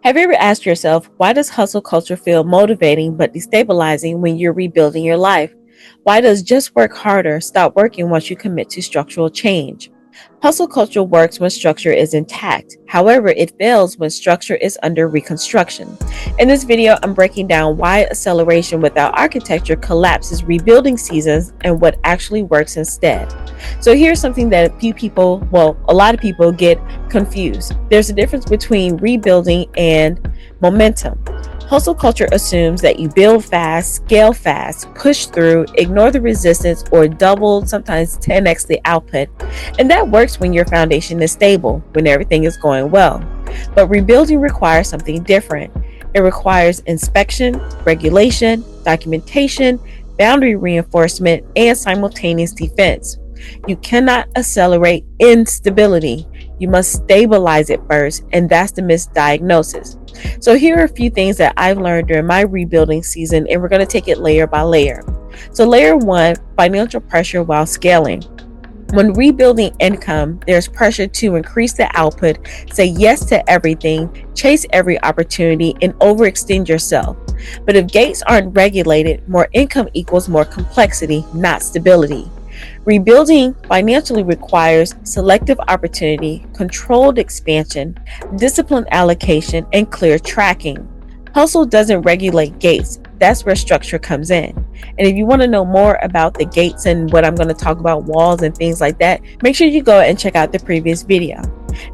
Have you ever asked yourself, why does hustle culture feel motivating but destabilizing when you're rebuilding your life? Why does just work harder stop working once you commit to structural change? Hustle culture works when structure is intact. However, it fails when structure is under reconstruction. In this video, I'm breaking down why acceleration without architecture collapses rebuilding seasons and what actually works instead. So here's something that a lot of people get confused. There's a difference between rebuilding and momentum. Hustle culture assumes that you build fast, scale fast, push through, ignore the resistance, or double, sometimes 10x the output. And that works when your foundation is stable, when everything is going well. But rebuilding requires something different. It requires inspection, regulation, documentation, boundary reinforcement, and simultaneous defense. You cannot accelerate instability. You must stabilize it first, and that's the misdiagnosis. So here are a few things that I've learned during my rebuilding season, and we're going to take it layer by layer. So layer one, financial pressure while scaling. When rebuilding income, there's pressure to increase the output, say yes to everything, chase every opportunity, and overextend yourself. But if gates aren't regulated, more income equals more complexity, not stability. Rebuilding financially requires selective opportunity, controlled expansion, disciplined allocation, and clear tracking. Hustle doesn't regulate gates. That's where structure comes in. And if you want to know more about the gates and what I'm going to talk about, walls and things like that, make sure you go and check out the previous video.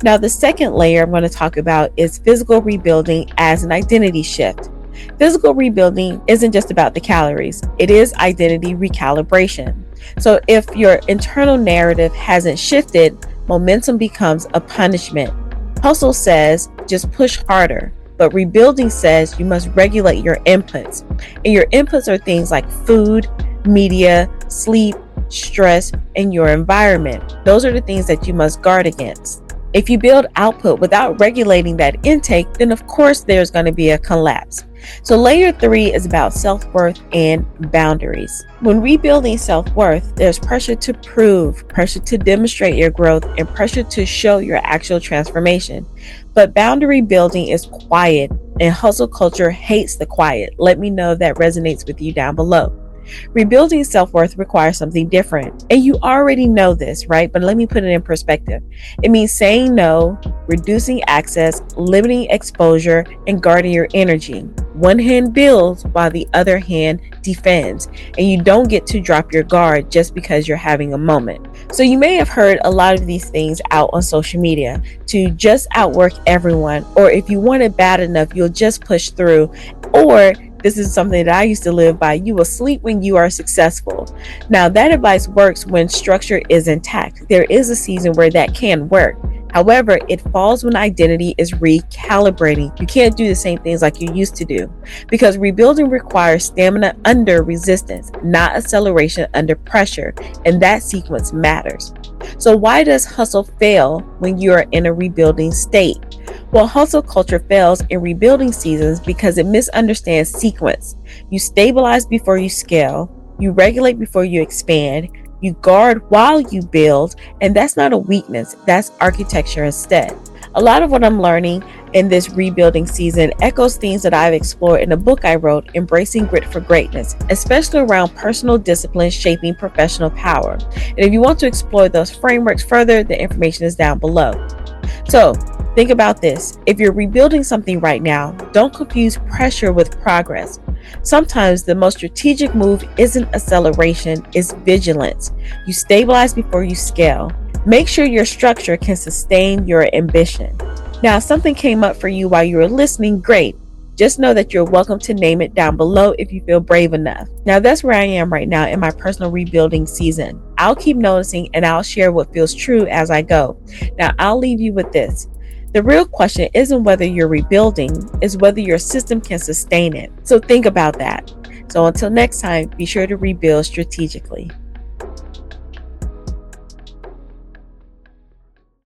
Now, the second layer I'm going to talk about is physical rebuilding as an identity shift. Physical rebuilding isn't just about the calories. It is identity recalibration. So if your internal narrative hasn't shifted, momentum becomes a punishment. Hustle says, just push harder. But rebuilding says you must regulate your inputs. And your inputs are things like food, media, sleep, stress, and your environment. Those are the things that you must guard against. If you build output without regulating that intake, then of course there's going to be a collapse. So layer 3 is about self-worth and boundaries. When rebuilding self-worth, there's pressure to prove, pressure to demonstrate your growth, and pressure to show your actual transformation. But boundary building is quiet, and hustle culture hates the quiet. Let me know if that resonates with you down below. Rebuilding self-worth requires something different. And you already know this, right? But let me put it in perspective. It means saying no, reducing access, limiting exposure, and guarding your energy. One hand builds while the other hand defends. And you don't get to drop your guard just because you're having a moment. So you may have heard a lot of these things out on social media to just outwork everyone. Or if you want it bad enough, you'll just push through. Or this is something that I used to live by. You will sleep when you are successful. Now, that advice works when structure is intact. There is a season where that can work. However, it falls when identity is recalibrating. You can't do the same things like you used to do because rebuilding requires stamina under resistance, not acceleration under pressure. And that sequence matters. So why does hustle fail when you are in a rebuilding state? Well, hustle culture fails in rebuilding seasons because it misunderstands sequence. You stabilize before you scale, you regulate before you expand, you guard while you build, and that's not a weakness, that's architecture instead. A lot of what I'm learning in this rebuilding season echoes themes that I've explored in a book I wrote, Embracing Grit for Greatness, especially around personal discipline shaping professional power. And if you want to explore those frameworks further, the information is down below. So, think about this. If you're rebuilding something right now, don't confuse pressure with progress. Sometimes the most strategic move isn't acceleration, it's vigilance. You stabilize before you scale. Make sure your structure can sustain your ambition. Now, if something came up for you while you were listening, great. Just know that you're welcome to name it down below if you feel brave enough. Now, that's where I am right now in my personal rebuilding season. I'll keep noticing and I'll share what feels true as I go. Now, I'll leave you with this. The real question isn't whether you're rebuilding, it's whether your system can sustain it. So think about that. So until next time, be sure to rebuild strategically.